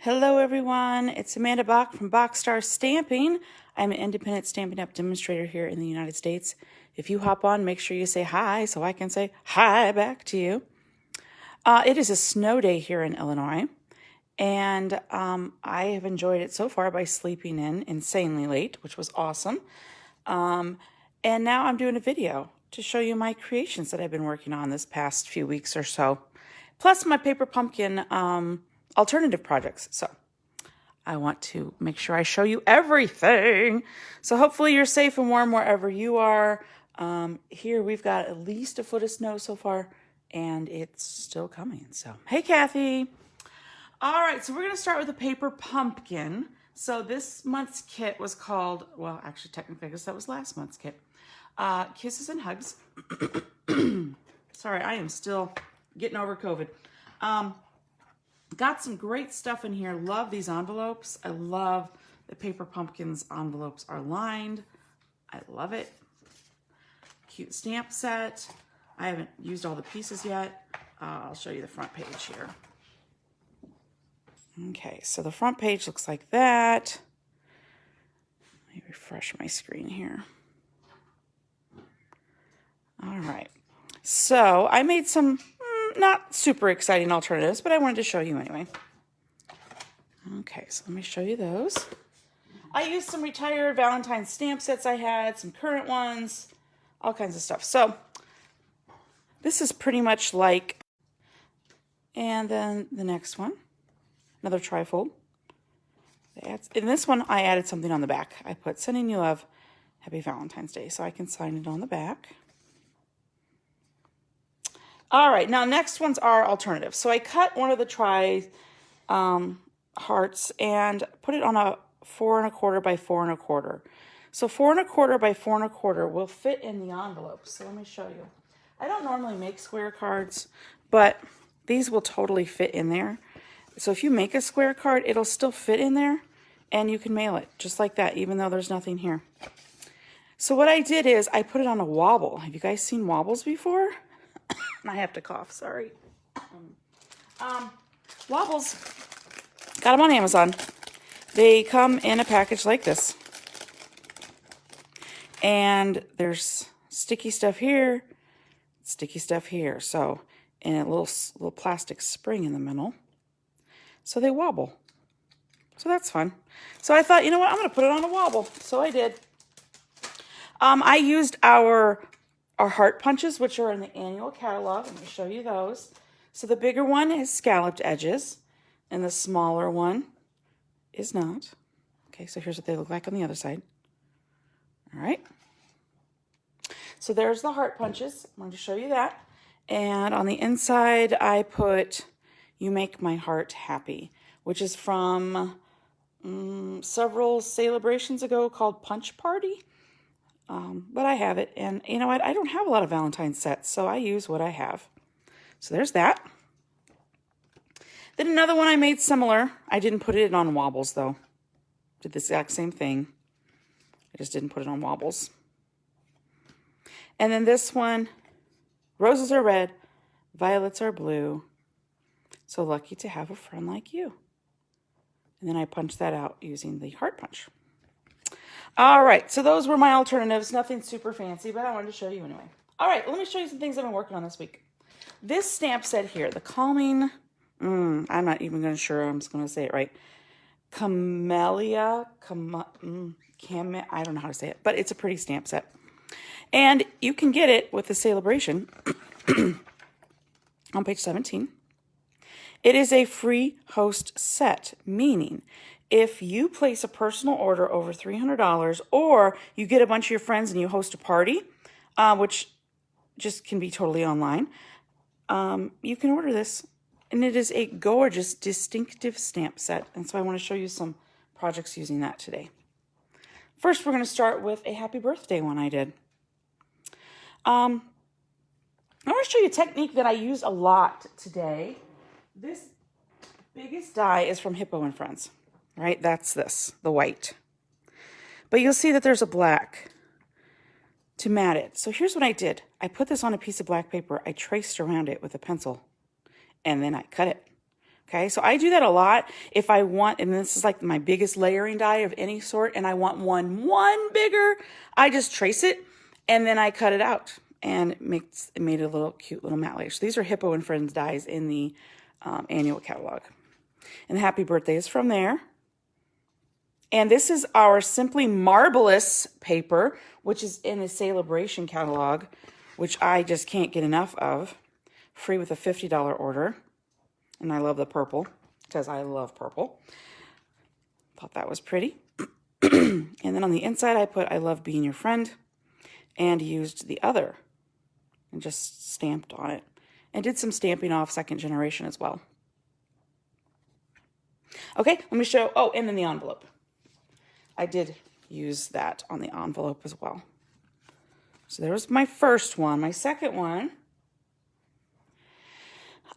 Hello everyone, it's Amanda Bach from Boxstar Stamping. I'm an independent Stampin' Up! Demonstrator here in the United States. If you hop on, make sure you say hi so I can say hi back to you. It is a snow day here in Illinois, and I have enjoyed it so far by sleeping in insanely late, which was awesome. And now I'm doing a video to show you my creations that I've been working on this past few weeks or so, plus my paper pumpkin alternative projects. So I want to make sure I show you everything. So hopefully you're safe and warm wherever you are. Here we've got at least a foot of snow so far, and it's still coming. So, hey Kathy. All right, so we're gonna start with a paper pumpkin. So this month's kit was called, well, actually technically I guess that was last month's kit. Kisses and Hugs. Sorry, I am still getting over COVID. Got some great stuff in here. Love these envelopes. I love the Paper Pumpkins envelopes are lined. I love it. Cute stamp set. I haven't used all the pieces yet. I'll show you the front page here. Okay, so the front page looks like that. Let me refresh my screen here. All right. So I made some not super exciting alternatives, but I wanted to show you anyway. Okay, so let me show you those. I used some retired Valentine's stamp sets I had, some current ones, all kinds of stuff. So this is pretty much like, and then the next one, another trifold. In this one, I added something on the back. I put sending you love, happy Valentine's Day, so I can sign it on the back. All right, now next ones are alternatives. So I cut one of the hearts and put it on a 4 1/4 by 4 1/4. So 4 1/4 by 4 1/4 will fit in the envelope. So let me show you. I don't normally make square cards, but these will totally fit in there. So if you make a square card, it'll still fit in there and you can mail it just like that, even though there's nothing here. So what I did is I put it on a wobble. Have you guys seen wobbles before? I have to cough, sorry. Wobbles, got them on Amazon. They come in a package like this. And there's sticky stuff here, sticky stuff here. So, and a little plastic spring in the middle. So they wobble. So that's fun. So I thought, you know what, I'm gonna put it on a wobble. So I did. I used our heart punches, which are in the annual catalog. Let me show you those. So the bigger one is scalloped edges, and the smaller one is not. Okay, so here's what they look like on the other side. All right. So there's the heart punches. I wanted to show you that. And on the inside, I put You Make My Heart Happy, which is from several celebrations ago called Punch Party. But I have it, and you know what? I don't have a lot of Valentine's sets, so I use what I have. So there's that. Then another one I made similar. I didn't put it on wobbles, though. Did the exact same thing. I just didn't put it on wobbles. And then this one, roses are red, violets are blue. So lucky to have a friend like you. And then I punched that out using the heart punch. All right, so those were my alternatives. Nothing super fancy, but I wanted to show you anyway. All right, let me show you some things I've been working on this week. This stamp set here, the Calming, I'm not even sure I'm just going to say it right. Camellia, I don't know how to say it, but it's a pretty stamp set. And you can get it with the Celebration on page 17. It is a free host set, meaning if you place a personal order over $300 or you get a bunch of your friends and you host a party, which just can be totally online, you can order this. And it is a gorgeous, distinctive stamp set. And so I want to show you some projects using that today. First, we're going to start with a happy birthday one I did. I want to show you a technique that I use a lot today. This biggest die is from Hippo and Friends. Right, that's this, the white. But you'll see that there's a black to mat it. So here's what I did. I put this on a piece of black paper. I traced around it with a pencil, and then I cut it Okay, so I do that a lot if I want, and this is like my biggest layering die of any sort, and I want one bigger, I just trace it, and then I cut it out, and it made a little cute little matte layer. So these are Hippo and Friends dies in the annual catalog. And Happy Birthday is from there. And this is our Simply Marbleous paper, which is in the Celebration catalog, which I just can't get enough of. Free with a $50 order. And I love the purple, because I love purple. Thought that was pretty. And then on the inside, I put I love being your friend, and used the other, and just stamped on it. And did some stamping off second generation as well. Okay, let me show, oh, and then the envelope. I did use that on the envelope as well. So there was my first one. My second one,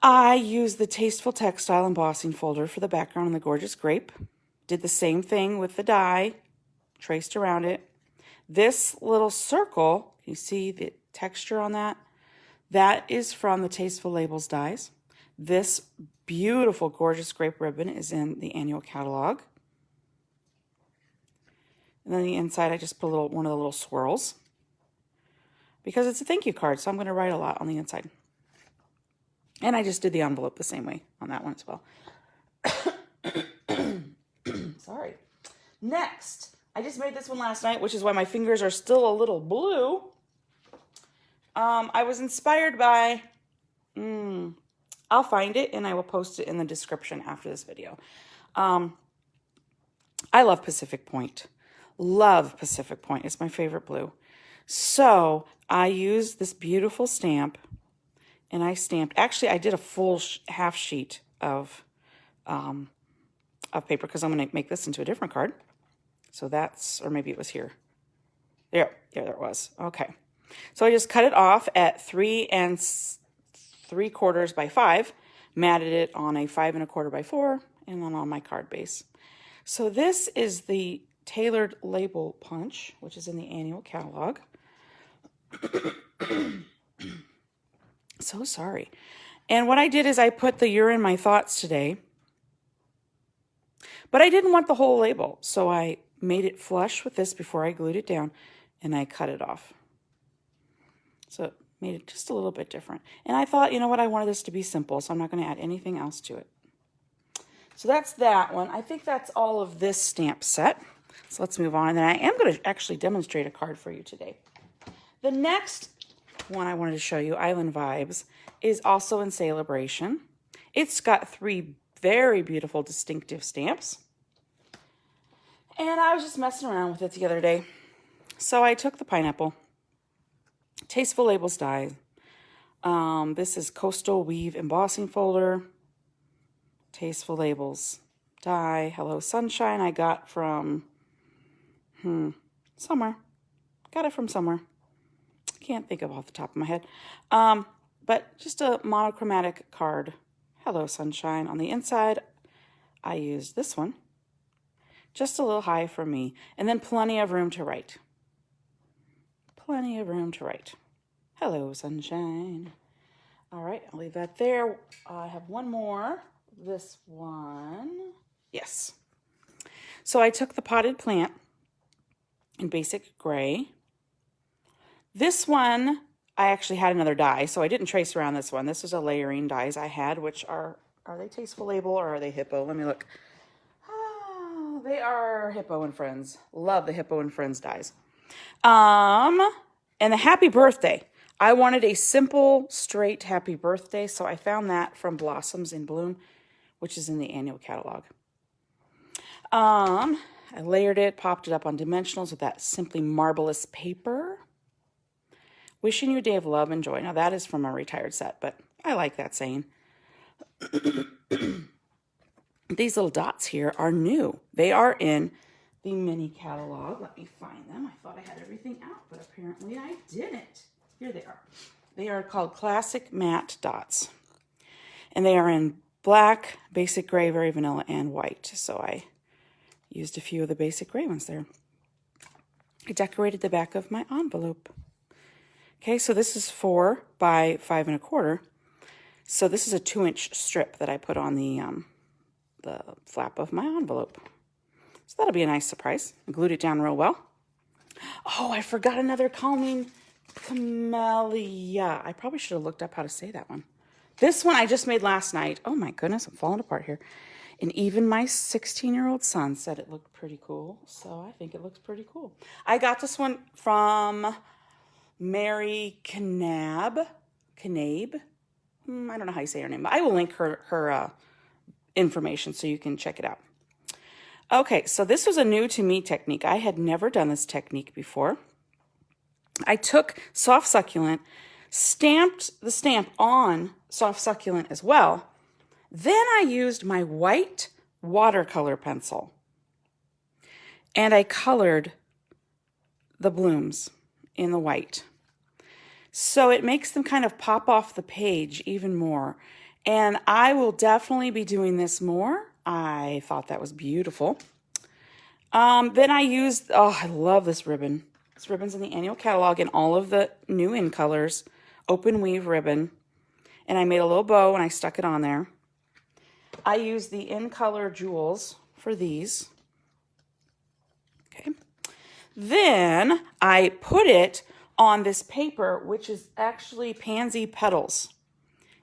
I used the Tasteful Textile Embossing folder for the background on the Gorgeous Grape. Did the same thing with the die, traced around it. This little circle, you see the texture on that? That is from the Tasteful Labels dies. This beautiful Gorgeous Grape ribbon is in the annual catalog. And then the inside, I just put one of the little swirls, because it's a thank you card, so I'm going to write a lot on the inside. And I just did the envelope the same way on that one as well. Sorry. Next, I just made this one last night, which is why my fingers are still a little blue. I was inspired by, I'll find it and I will post it in the description after this video. I love Pacific Point. Love Pacific Point. It's my favorite blue. So I used this beautiful stamp, and I stamped, actually I did a full half sheet of paper, because I'm going to make this into a different card. So that's, or maybe it was here. There it was. Okay. So I just cut it off at 3 3/4 by 5, matted it on a 5 1/4 by 4, and then on my card base. So this is the Tailored Label Punch, which is in the annual catalog. So sorry. And what I did is I put the You're in My Thoughts today, but I didn't want the whole label, so I made it flush with this before I glued it down, and I cut it off. So it made it just a little bit different. And I thought, you know what, I wanted this to be simple, so I'm not going to add anything else to it. So that's that one. I think that's all of this stamp set. So let's move on. And then I am going to actually demonstrate a card for you today. The next one I wanted to show you, Island Vibes, is also in Celebration. It's got 3 very beautiful distinctive stamps. And I was just messing around with it the other day. So I took the pineapple, Tasteful Labels die. This is Coastal Weave Embossing Folder, Tasteful Labels die, Hello Sunshine. I got from somewhere. Got it from somewhere. Can't think of off the top of my head. But just a monochromatic card. Hello Sunshine. On the inside, I used this one. Just a little high for me. And then plenty of room to write. Plenty of room to write. Hello Sunshine. All right, I'll leave that there. I have one more. This one. Yes. So I took the potted plant in basic gray. This one, I actually had another die, so I didn't trace around this one. This was a layering dies I had, which are they Tasteful Label or are they Hippo? Let me look. Oh, they are Hippo and Friends. Love the Hippo and Friends dies. And the Happy Birthday. I wanted a simple, straight Happy Birthday, so I found that from Blossoms in Bloom, which is in the annual catalog. I layered it, popped it up on dimensionals with that Simply Marbleous paper. Wishing you a day of love and joy. Now that is from a retired set, but I like that saying. These little dots here are new. They are in the mini catalog. Let me find them. I thought I had everything out, but apparently I didn't. Here they are. They are called Classic Matte Dots. And they are in black, basic gray, very vanilla, and white. So I used a few of the basic gray ones there. I decorated the back of my envelope. Okay, so this is 4 by 5 1/4. So this is a 2-inch strip that I put on the flap of my envelope. So that'll be a nice surprise. I glued it down real well. Oh, I forgot another calming Camellia. I probably should have looked up how to say that one. This one I just made last night. Oh my goodness, I'm falling apart here. And even my 16-year-old son said it looked pretty cool. So I think it looks pretty cool. I got this one from Mary Canabe. I don't know how you say her name, but I will link her information so you can check it out. Okay, so this was a new to me technique. I had never done this technique before. I took soft succulent, stamped the stamp on soft succulent as well. Then I used my white watercolor pencil and I colored the blooms in the white. So it makes them kind of pop off the page even more. And I will definitely be doing this more. I thought that was beautiful. Then I used, oh, I love this ribbon. This ribbon's in the annual catalog in all of the new in colors, open weave ribbon. And I made a little bow and I stuck it on there. I used the in color jewels for these. Okay. Then I put it on this paper, which is actually Pansy Petals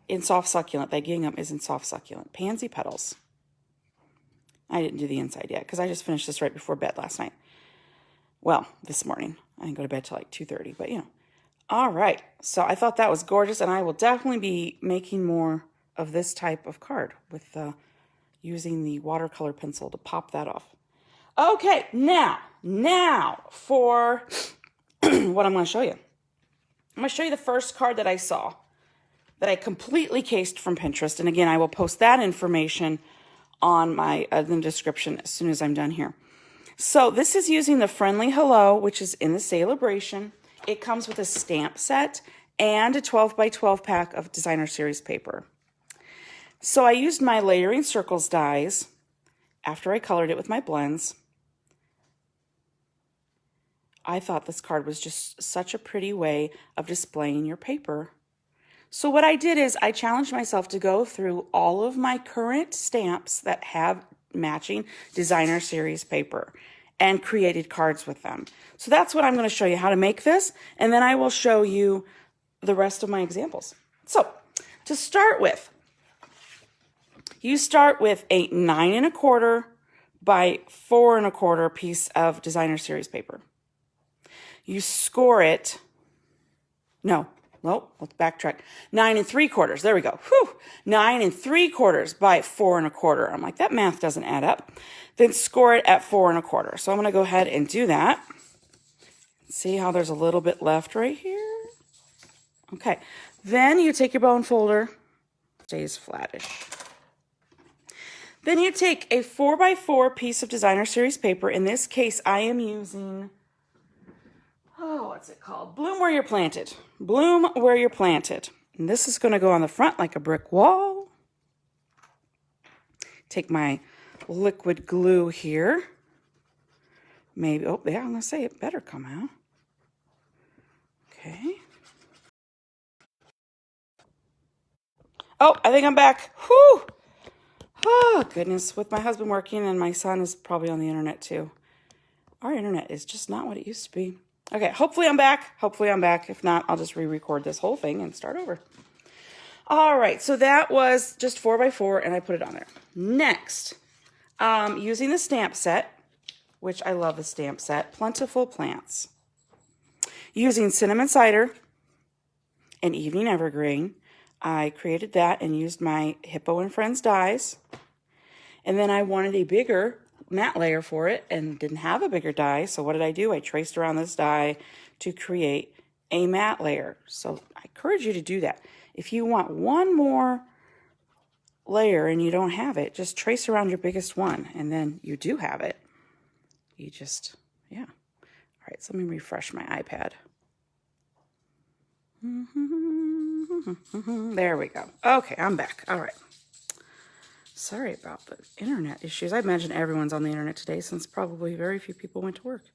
in soft succulent. That gingham is in soft succulent. Pansy Petals. I didn't do the inside yet because I just finished this right before bed last night. Well, this morning. I didn't go to bed till like 2:30, but you know. All right. So I thought that was gorgeous, and I will definitely be making more of this type of card with using the watercolor pencil to pop that off. Okay, now for what I'm going to show you. I'm going to show you the first card that I saw that I completely cased from Pinterest. And again, I will post that information on my in the description as soon as I'm done here. So this is using the Friendly Hello, which is in the Celebration. It comes with a stamp set and a 12 by 12 pack of Designer Series paper. So I used my Layering Circles dies after I colored it with my blends. I thought this card was just such a pretty way of displaying your paper. So what I did is I challenged myself to go through all of my current stamps that have matching Designer Series paper and created cards with them. So that's what I'm going to show you, how to make this, and then I will show you the rest of my examples. So to start with, you start with a 9 1/4 by 4 1/4 piece of Designer Series paper. You score it, let's backtrack. 9 3/4, there we go. Whew. 9 3/4 by 4 1/4. I'm like, that math doesn't add up. Then score it at 4 1/4. So I'm gonna go ahead and do that. See how there's a little bit left right here? Okay, then you take your bone folder, stays flattish. Then you take a 4 by 4 piece of Designer Series paper. In this case, I am using, what's it called? Bloom Where You're Planted. Bloom Where You're Planted. And this is going to go on the front like a brick wall. Take my liquid glue here. Maybe, I'm going to say it better come out. Okay. Oh, I think I'm back. Whew. Oh, goodness. With my husband working and my son is probably on the internet too. Our internet is just not what it used to be. Okay, hopefully I'm back. If not, I'll just re-record this whole thing and start over. All right, so that was just 4 by 4, and I put it on there. Next, using the stamp set, which I love the stamp set, Plentiful Plants. Using Cinnamon Cider and Evening Evergreen, I created that and used my Hippo and Friends dies. And then I wanted a bigger matte layer for it and didn't have a bigger die. So what did I do? I traced around this die to create a matte layer. So I encourage you to do that. If you want one more layer and you don't have it, just trace around your biggest one and then you do have it. You just, yeah. All right, so let me refresh my iPad. There we go. Okay, I'm back. All right. Sorry about the internet issues. I imagine everyone's on the internet today since probably very few people went to work.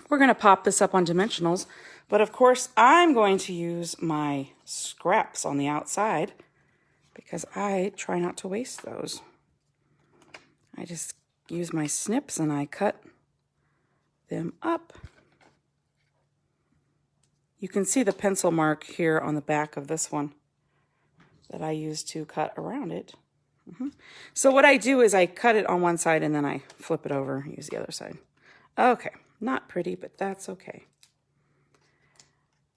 We're going to pop this up on dimensionals, but of course I'm going to use my scraps on the outside because I try not to waste those. I just use my snips and I cut them up. You can see the pencil mark here on the back of this one that I use to cut around it. So what I do is I cut it on one side and then I flip it over, use the other side. Okay, not pretty, but that's okay.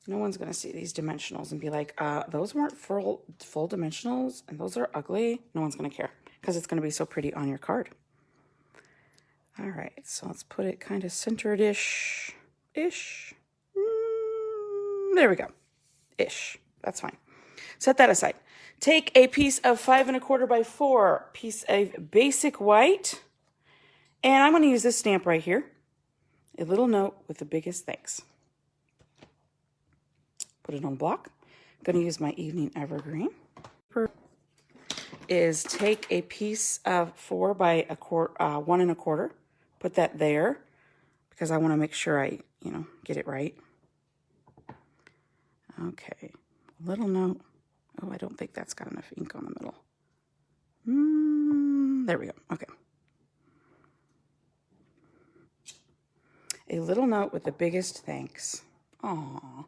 No one's going to see these dimensionals and be like, those weren't full dimensionals and those are ugly. No one's going to care because it's going to be so pretty on your card. All right, so let's put it kind of centered-ish. There we go. Ish. That's fine. Set that aside. Take a piece of 5 1/4 by 4, piece of basic white, and I'm going to use this stamp right here. A little note with the biggest thanks. Put it on block. I'm going to use my evening evergreen. Is take a piece of 4 by 1 1/4. Put that there because I want to make sure I, get it right. Okay, a little note. Oh, I don't think that's got enough ink on the middle. There we go. Okay. A little note with the biggest thanks. Aww.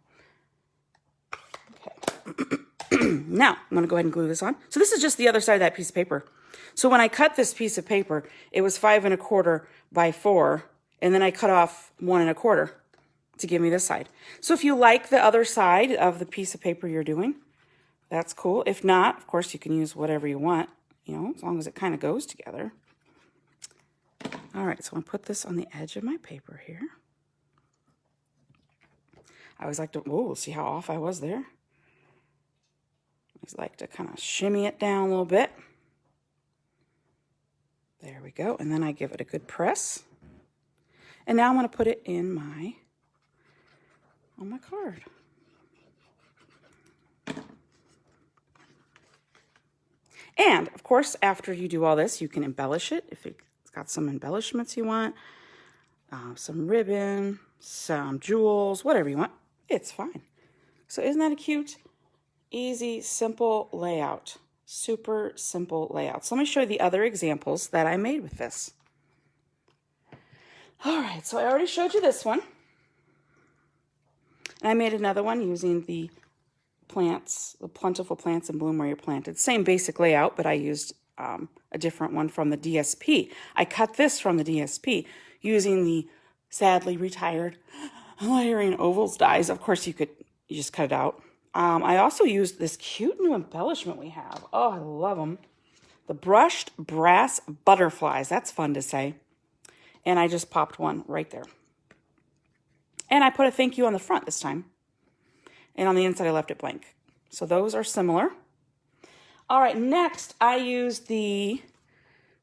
Okay. Now, I'm going to go ahead and glue this on. So this is just the other side of that piece of paper. So when I cut this piece of paper, it was 5 1/4 by 4, and then I cut off 1 1/4 to give me this side. So if you like the other side of the piece of paper you're doing, that's cool. If not, of course, you can use whatever you want, as long as it kind of goes together. All right, so I'm going to put this on the edge of my paper here. I always like to, see how off I was there? I always like to kind of shimmy it down a little bit. There we go, and then I give it a good press. And now I'm going to put it in on my card. And, of course, after you do all this, you can embellish it. If it's got some embellishments you want, some ribbon, some jewels, whatever you want, it's fine. So isn't that a cute, easy, simple layout? Super simple layout. So let me show you the other examples that I made with this. All right, so I already showed you this one. And I made another one using the plants, the Plentiful plants in bloom where you're planted. Same basic layout, but I used a different one from the DSP. I cut this from the DSP using the sadly retired layering ovals dies. Of course, you just cut it out. I also used this cute new embellishment we have. Oh, I love them. The brushed brass butterflies. That's fun to say. And I just popped one right there. And I put a thank you on the front this time. And on the inside, I left it blank. So those are similar. All right, next, I used the,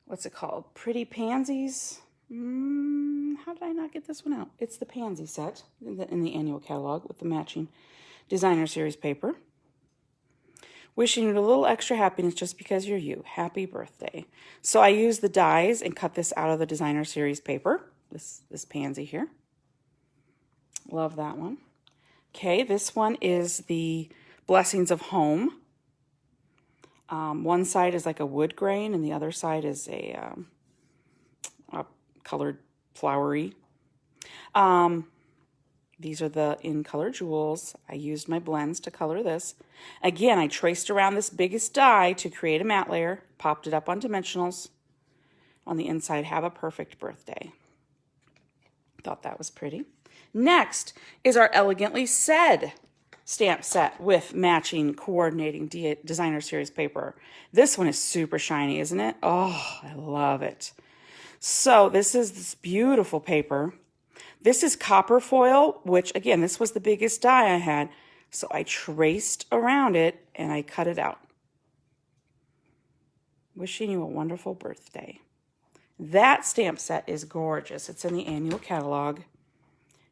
what's it called? Pretty Pansies. How did I not get this one out? It's the Pansy set in the annual catalog with the matching designer series paper. Wishing you a little extra happiness just because you're you. Happy birthday. So I used the dies and cut this out of the designer series paper. This pansy here. Love that one. Okay, this one is the Blessings of Home. One side is like a wood grain and the other side is a colored flowery. These are the in color jewels. I used my blends to color this. Again, I traced around this biggest die to create a matte layer, popped it up on dimensionals. On the inside, have a perfect birthday. Thought that was pretty. Next is our Elegantly Said stamp set with matching coordinating designer series paper. This one is super shiny, isn't it? Oh, I love it. So this is this beautiful paper. This is copper foil, which again, this was the biggest die I had. So I traced around it and I cut it out. Wishing you a wonderful birthday. That stamp set is gorgeous. It's in the annual catalog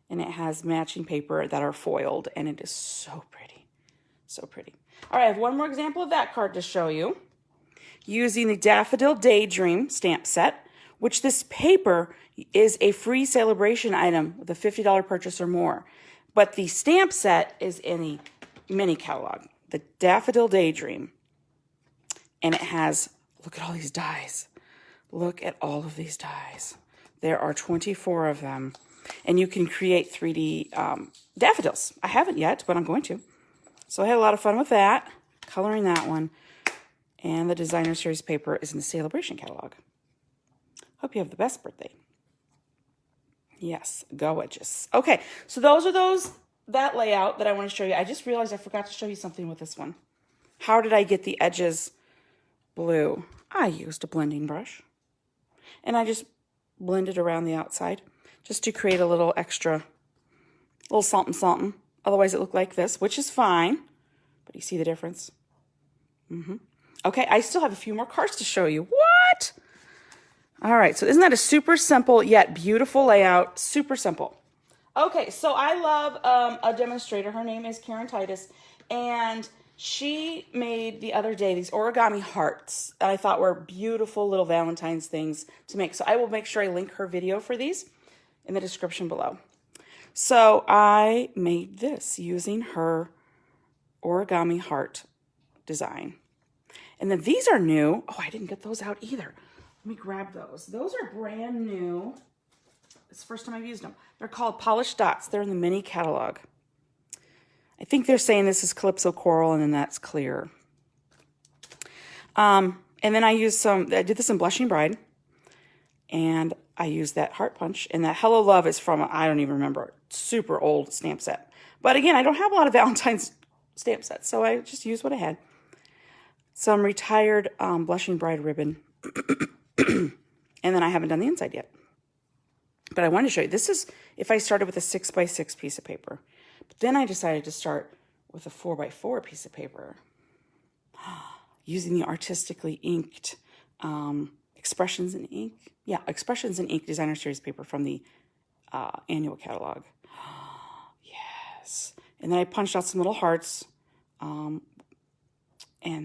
and it has matching paper that are foiled and it is so pretty. So pretty. All right, I have one more example of that card to show you. Using the Daffodil Daydream stamp set, which this paper is a free celebration item with a $50 purchase or more. But the stamp set is in the mini catalog. the Daffodil Daydream. And it has, look at all these dies. Look at all of these dies. There are 24 of them. And you can create 3D daffodils. I haven't yet, but I'm going to. So I had a lot of fun with that, coloring that one. And the designer series paper is in the Celebration catalog. Hope you have the best birthday. Yes, gorgeous. Okay, so those are that layout that I want to show you. I just realized I forgot to show you something with this one. How did I get the edges blue? I used a blending brush. And I just blended around the outside just to create a little extra, little something something. Otherwise it looked like this, which is fine. But you see the difference? Okay, I still have a few more cards to show you. What? All right, so isn't that a super simple yet beautiful layout? Super simple. Okay, so I love a demonstrator. Her name is Karen Titus, and she made the other day these Origami Hearts that I thought were beautiful little Valentine's things to make. So I will make sure I link her video for these in the description below. So I made this using her Origami Heart design. And then these are new. Oh, I didn't get those out either. Let me grab those. Those are brand new. It's the first time I've used them. They're called Polished Dots. They're in the mini catalog. I think they're saying this is Calypso Coral, and then that's clear. And then I did this in Blushing Bride. And I used that Heart Punch. And that Hello Love is from, I don't even remember, super old stamp set. But again, I don't have a lot of Valentine's stamp sets, so I just used what I had. Some retired Blushing Bride ribbon. And then I haven't done the inside yet. But I wanted to show you. This is if I started with a 6x6 piece of paper. But then I decided to start with a 4x4 piece of paper. Using the artistically inked Expressions in Ink. Yeah, Expressions in Ink designer series paper from the annual catalog. Yes. And then I punched out some little hearts and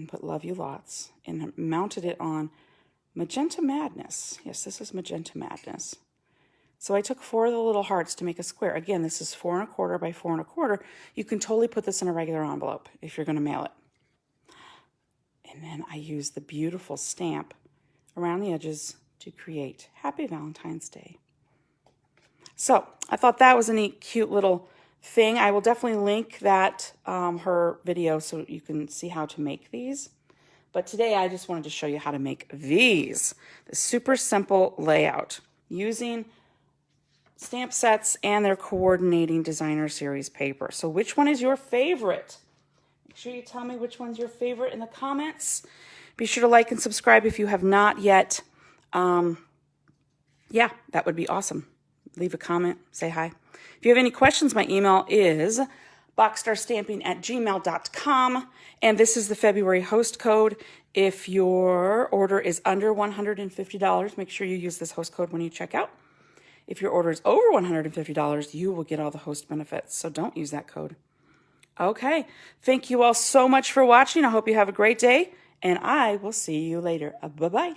put Love You Lots and mounted it on Magenta Madness. Yes, this is Magenta Madness. So I took 4 of the little hearts to make a square. Again, this is 4 1/4 by 4 1/4. You can totally put this in a regular envelope if you're going to mail it. And then I used the beautiful stamp around the edges to create Happy Valentine's Day. So I thought that was a neat, cute little thing. I will definitely link that, her video, so you can see how to make these. But today I just wanted to show you how to make these. The super simple layout using stamp sets and their coordinating designer series paper. So which one is your favorite? Make sure you tell me which one's your favorite in the comments. Be sure to like and subscribe if you have not yet. Yeah, that would be awesome. Leave a comment, say hi. If you have any questions, my email is boxstarstamping@gmail.com. And this is the February host code. If your order is under $150, make sure you use this host code when you check out. If your order is over $150, you will get all the host benefits. So don't use that code. Okay. Thank you all so much for watching. I hope you have a great day. And I will see you later. Bye-bye.